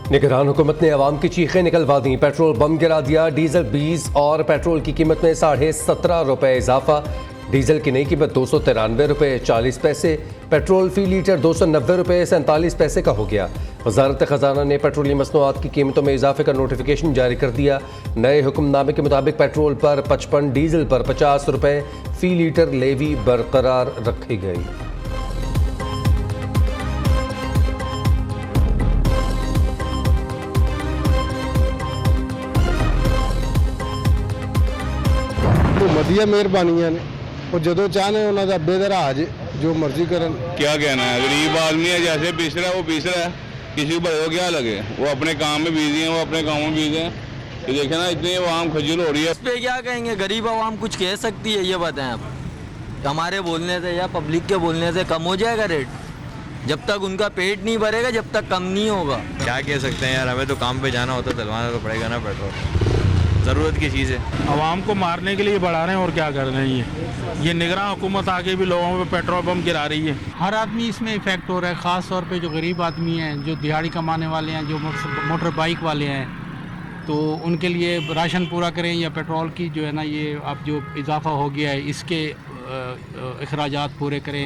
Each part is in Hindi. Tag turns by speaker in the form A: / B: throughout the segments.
A: निगरान हुकूमत ने अवाम की चीखें निकलवा दी, पेट्रोल बम गिरा दिया, डीजल 20 और पेट्रोल की कीमत में 17.5 रुपये इजाफा। डीजल की नई कीमत 293 रुपये 40 पैसे, पेट्रोल फी लीटर 290 रुपये 47 पैसे का हो गया। वजारत खजाना ने पेट्रोलियम मसनूआत की कीमतों में इजाफे का नोटिफिकेशन जारी कर दिया। नए हुक्मनामे के मुताबिक पेट्रोल पर 55, डीजल पर 50 रुपये फी लीटर लेवी बरकरार रखी गई।
B: ਵਧੀਆ ਮਿਹਰਬਾਨੀਆਂ ਨੇ ਉਹ ਜਦੋਂ ਚਾਹਨੇ ਉਹਨਾਂ ਦਾ ਬੇਦਰਾਜ जो मर्जी करन।
C: क्या कहना है, गरीब आदमी है, जैसे पिस रहा है वो पिस रहा है, किसी को बड़े को क्या लगे, वो अपने काम में बिजी हैं, वो अपने काम में बिजी हैं। तो देखे ना इतनी आवाम खजूल हो रही है।
D: इस पे क्या कहेंगे, गरीब आवाम कुछ कह सकती है, ये बताएं आप। हमारे बोलने से या पब्लिक के बोलने से कम हो जाएगा रेट? जब तक उनका पेट नहीं भरेगा जब तक कम नहीं होगा।
E: क्या कह सकते हैं यार, हमें तो काम पे जाना होता, डलवाना तो पड़ेगा ना पेट्रोल, ज़रूरत की चीज़ है।
F: आवाम को मारने के लिए बढ़ा रहे हैं और क्या कर रहे हैं। ये निगरान हुकूमत आके भी लोगों पे पेट्रोल बम गिरा रही है।
G: हर आदमी इसमें इफेक्ट हो रहा है, ख़ास तौर पे जो गरीब आदमी हैं, जो दिहाड़ी कमाने वाले हैं, जो मोटर बाइक वाले हैं, तो उनके लिए राशन पूरा करें या पेट्रोल की जो है ना ये अब जो इजाफा हो गया है इसके अखराजात पूरे करें।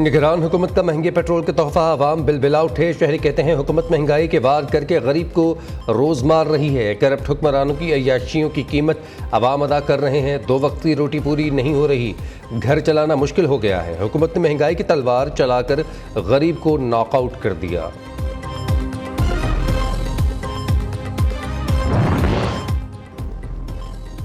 A: निगरान हुकूमत का महंगे पेट्रोल के तोहफा आवाम बिलबिला उठे। शहरी कहते हैं हुकूमत महंगाई के वार करके गरीब को रोज़ मार रही है। करप्ट हुक्मरानों की अय्याशियों की कीमत आवाम अदा कर रहे हैं। 2 वक्त की रोटी पूरी नहीं हो रही, घर चलाना मुश्किल हो गया है। हुकूमत ने महंगाई की तलवार चलाकर गरीब को नॉकआउट कर दिया।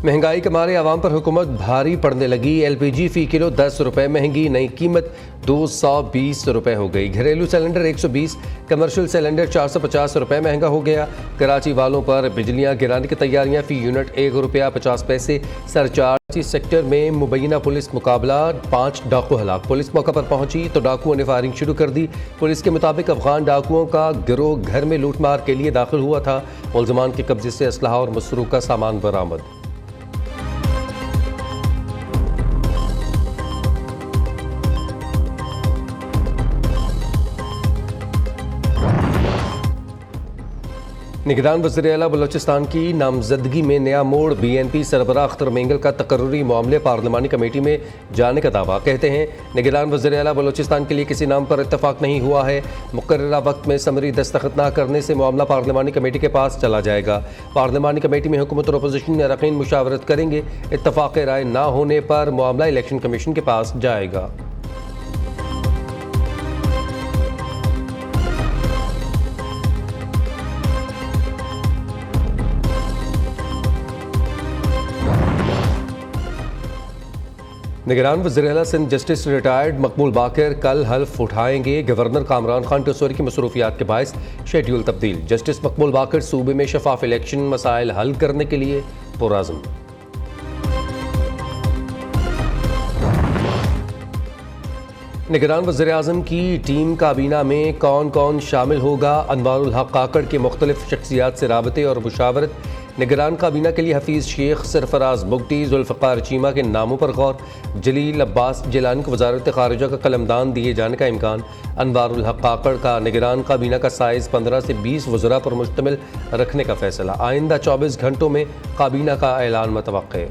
A: महंगाई के मारे आवाम पर हुकूमत भारी पड़ने लगी। LPG फ़ी किलो 10 रुपये महंगी, नई कीमत 220 रुपये हो गई। घरेलू सिलेंडर 120, कमर्शियल सिलेंडर 450 रुपये महंगा हो गया। कराची वालों पर बिजलियां गिराने की तैयारियां, फ़ी यूनिट 1 रुपया 50 पैसे सरचार्ज। सेक्टर में मुबैना पुलिस मुकाबला, 5 डाकू हलाक। पुलिस मौका पर पहुंची तो डाकुओं ने फायरिंग शुरू कर दी। पुलिस के मुताबिक अफगान डाकुओं का गिरोह घर में लूटमार के लिए दाखिल हुआ था। मुलजमान के कब्जे से असलहा और मसरूका सामान बरामद। निगरान वज़ीर-ए-आला बलोचिस्तान की नामजदगी में नया मोड़। BNP सरबराह अख्तर मेंगल का तकर्रुरी मामले पार्लिमानी कमेटी में जाने का दावा। कहते हैं निगरान वज़ीर-ए-आला बलोचिस्तान के लिए किसी नाम पर इत्तफाक नहीं हुआ है। मुकर्ररा वक्त में समरी दस्तखत न करने से मामला पार्लिमानी कमेटी के पास चला जाएगा। पार्लिमानी कमेटी में हुकूमत और अपोजिशन अरकान मुशावरत करेंगे। इत्तफाक राय न होने पर मामला इलेक्शन कमीशन के पास जाएगा। निगरान वज़ीर-ए-आला सिंध जस्टिस रिटायर्ड मकबूल बाकर कल हल्फ उठाएंगे। गवर्नर कामरान खान टसोरी की मसरूफियात के बायस शेड्यूल तब्दील। जस्टिस मकबूल बाकर सूबे में शफाफ इलेक्शन मसाइल हल करने के लिए पुरअज़्म। निगरान वज़ीर-ए-आज़म की टीम काबीना में कौन कौन शामिल होगा? अनवारुल हक काकड़ के मुख्तलिफ शख्सियात से राबते और मुशावरत। निगरान काबीना के लिए हफीज़ शेख, सरफराज बुगटी, जुल्फ़िकार चीमा के नामों पर गौर। जलील अब्बास जिलानी को वज़ारत ख़ारिजा का कलमदान दिए जाने का इम्कान। अनवारुल हक काकड़ का निगरान काबीना का साइज़ 15 से 20 वज़रा पर मुश्तमिल रखने का फ़ैसला। आइंदा 24 घंटों में काबीना का ऐलान मुतवक्के।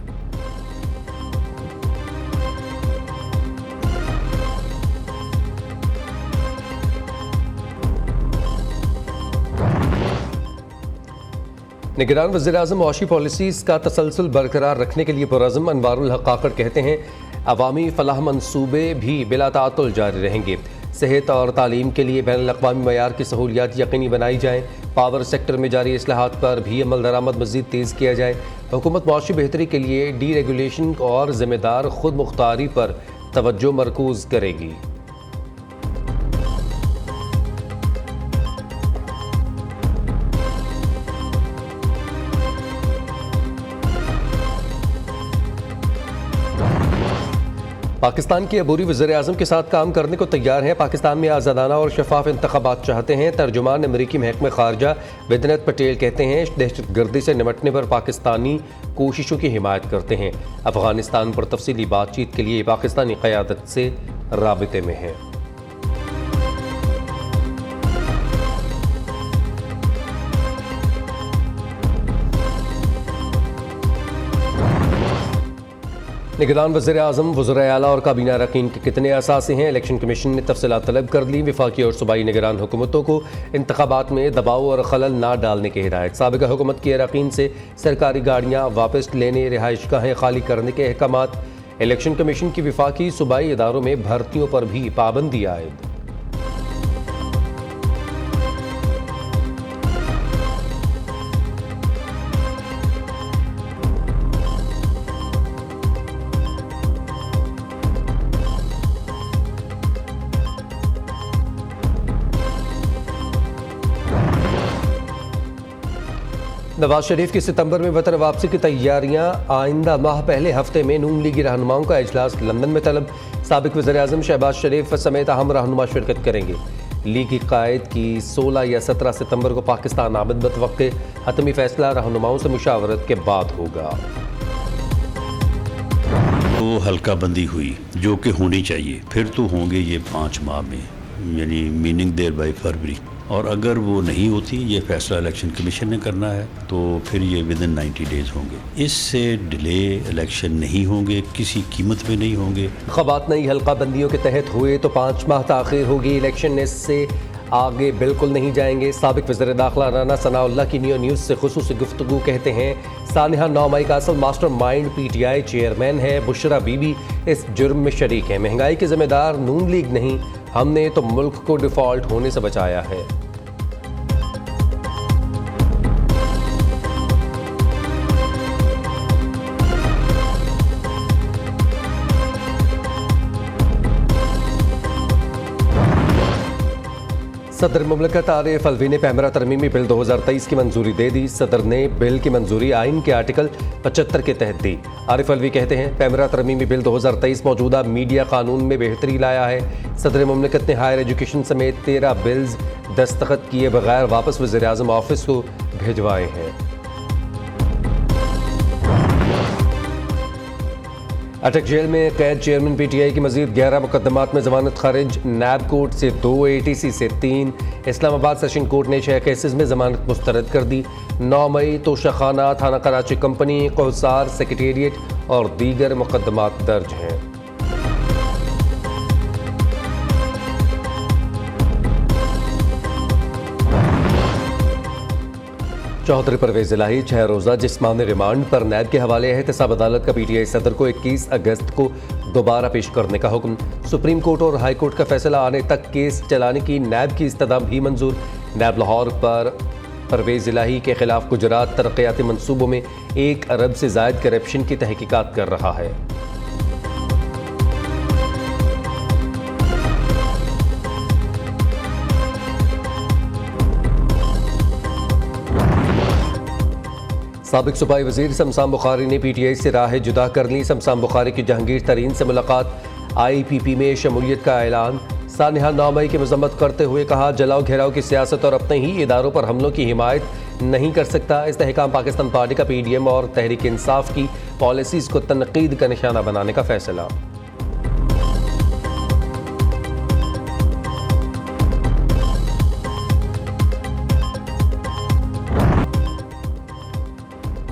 A: निगरान वज़ीर-ए-आज़म मुआशी पॉलिसीज़ का तसलसल बरकरार रखने के लिए पुरअज़्म। अनवारुल हक काकड़ कहते हैं अवामी फलाह मंसूबे भी बिला ताअत्तुल जारी रहेंगे। सेहत और तालीम के लिए बैनुल-अक़वामी मयार की सहूलियात यकीनी बनाई जाएँ। पावर सेक्टर में जारी इस्लाहात पर भी अमल दरामद मज़ीद तेज़ किया जाए। हुकूमत मुआशी बेहतरी के लिए डीरेगुलेशन और ज़िम्मेदार खुद मुख्तारी पर तवज्जो मरकूज़ करेगी। पाकिस्तान के अबूरी वज़ीर-ए-आज़म के साथ काम करने को तैयार हैं। पाकिस्तान में आज़ादाना और शफाफ इंतखाबात चाहते हैं। तर्जुमान अमरीकी महकमे ख़ारजा विद्यानत पटेल कहते हैं दहशतगर्दी से निपटने पर पाकिस्तानी कोशिशों की हिमायत करते हैं। अफ़गानिस्तान पर तफसीली बातचीत के लिए पाकिस्तानी क़यादत से राबिते में हैं। निगरान वज़ीर आज़म, वज़राए आला और काबीना अरकान के कितने असासे हैं? इलेक्शन कमीशन ने तफसीलात तलब कर ली। वफाकी और सूबाई निगरान हुकूमतों को इंतखाबात में दबाव और खलल ना डालने की हिदायत। साबिक़ा हुकूमत की अरकान से सरकारी गाड़ियाँ वापस लेने, रिहाइशगाहें खाली करने के अहकामात। इलेक्शन कमीशन की वफाकी सूबाई इदारों में भर्तियों पर भी पाबंदी आयद। नवाज शरीफ की सितंबर में वतन वापसी की तैयारियां। आइंदा माह पहले हफ्ते में नून लीगी रहनुमाओं का इजलास लंदन में तलब। साबिक वज़ीर आज़म शहबाज शरीफ समेत अहम रहनुमा शिरकत करेंगे। लीगी कायद की 16 या 17 सितंबर को पाकिस्तान आमद मुतवक्के। हतमी फैसला रहनुमाओं से मुशावरत के बाद होगा।
H: तो हल्का बंदी हुई जो कि होनी चाहिए, फिर तो होंगे ये 5 माह में, यानी मीनिंग देयर बाय फरवरी। और अगर वो नहीं होती, ये फैसला इलेक्शन कमीशन ने करना है, तो फिर ये विदिन 90 डेज होंगे। इससे डिले इलेक्शन नहीं होंगे, किसी कीमत पे नहीं होंगे।
A: ख़वात नई हल्का बंदियों के तहत हुए तो 5 माह ताख़ीर होगी। इलेक्शन इससे आगे बिल्कुल नहीं जाएंगे। साबिक वज़ीर दाखिला राना सनाउल्लाह की नियो न्यूज़ से खुसूसी गुफ्तगू कहते हैं, सानिहा 9 मई का असल मास्टर माइंड PTI चेयरमैन है। बुशरा बीबी इस जुर्म में शरीक है। महंगाई के ज़िम्मेदार नून लीग नहीं, हमने तो मुल्क को डिफ़ॉल्ट होने से बचाया है। सदर मुमलकत आरिफ अलवी ने पैमरा तरमीमी बिल 2023 की मंजूरी दे दी। सदर ने बिल की मंजूरी आइन के आर्टिकल 75 के तहत दी। आरिफ अलवी कहते हैं, पैमरा तरमीमी बिल 2023 मौजूदा मीडिया कानून में बेहतरी लाया है। सदर मुमलकत ने हायर एजुकेशन समेत 13 बिल्स दस्तखत किए बगैर वापस वज़ीर आज़म ऑफिस को भिजवाए हैं। अटक जेल में कैद चेयरमैन PTI की मजीद 11 मुकदमात में जमानत खारिज। नैब कोर्ट से 2, ATC से 3, इस्लामाबाद सेशन कोर्ट ने 6 केसेस में जमानत मुस्तरद कर दी। 9 मई तोशाखाना, थाना कराची कंपनी, कोहसार सेक्रेटेरिएट और दीगर मुकदमात दर्ज हैं। चौधरी परवेज इलाही 6 रोज़ा जिस्मानी रिमांड पर नैब के हवाले है। एहतसाब अदालत का PTI सदर को 21 अगस्त को दोबारा पेश करने का हुक्म। सुप्रीम कोर्ट और हाई कोर्ट का फैसला आने तक केस चलाने की नैब की इस्तदा भी मंजूर। नैब लाहौर पर परवेज इलाही के खिलाफ गुजरात तरक्याती मनसूबों में 1 अरब से ज़ायद करप्शन की तहकीकात कर रहा है। साबिक सूबाई वज़ीर शमशान बुखारी ने PTI से राह जुदा कर ली। शमशान बुखारी की जहांगीर तरीन से मुलाकात, IPP में शमूलियत का ऐलान। सानिहा 9 मई की मजम्मत करते हुए कहा, जलाओ घेराव की सियासत और अपने ही इदारों पर हमलों की हिमायत नहीं कर सकता। इस्तेहकाम पाकिस्तान पार्टी का PDM और तहरीक इंसाफ की पॉलिसीज़ को तनकीद का निशाना बनाने का फैसला।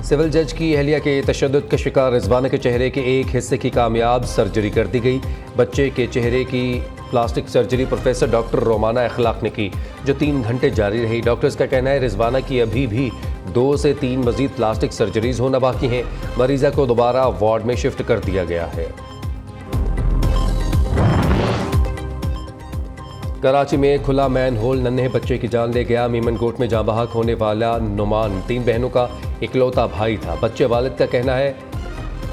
A: सिविल जज की अहलिया के तशद्दुद का शिकार रिजवाना के चेहरे के एक हिस्से की कामयाब सर्जरी कर दी गई। बच्चे के चेहरे की plastic surgery professor doctor Romana अखलाक ने की, जो 3 घंटे जारी रही। डॉक्टर्स का कहना है, रिजवाना की अभी भी 2 से 3 मजीद प्लास्टिक सर्जरीज होना बाकी हैं। मरीजा को दोबारा वार्ड में शिफ्ट कर दिया गया है। कराची में खुला मैन होल नन्हे बच्चे की जान ले गया। मीमनकोट में जाँ बहक होने वाला नुमान 3 बहनों का इकलौता भाई था। बच्चे वालिद का कहना है,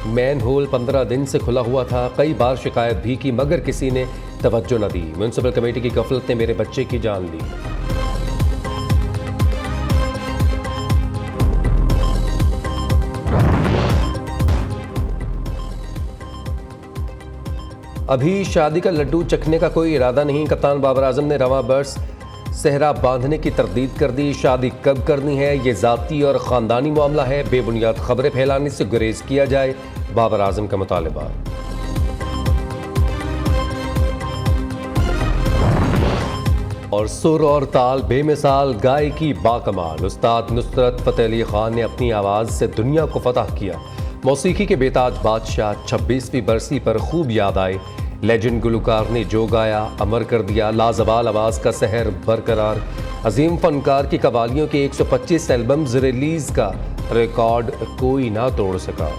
A: मैन होल 15 दिन से खुला हुआ था। कई बार शिकायत भी की मगर किसी ने तवज्जो न दी। म्यूनसिपल कमेटी की गफलत ने मेरे बच्चे की जान ली। अभी शादी का लड्डू चखने का कोई इरादा नहीं। कप्तान बाबर आजम ने रवां बर्स सहरा बांधने की तरदीद कर दी। शादी कब करनी है, ये ज़ाती और ख़ानदानी मामला है। बेबुनियाद खबरें फैलाने से गुरेज किया जाए, बाबर आजम का मुतालबा। और सुर और ताल बेमिसाल, गायकी बाकमाल। उस्ताद नुसरत फ़तेह अली खान ने अपनी आवाज़ से दुनिया को फतह किया। मौसीकी के बेताज बादशाह 26वीं बरसी पर खूब याद आए। लेजेंड गुलकार ने जो गाया अमर कर दिया, लाजवाल आवाज़ का सहर बरकरार। अजीम फनकार की कवालियों के 125 एल्बम्स रिलीज़ का रिकॉर्ड कोई ना तोड़ सका।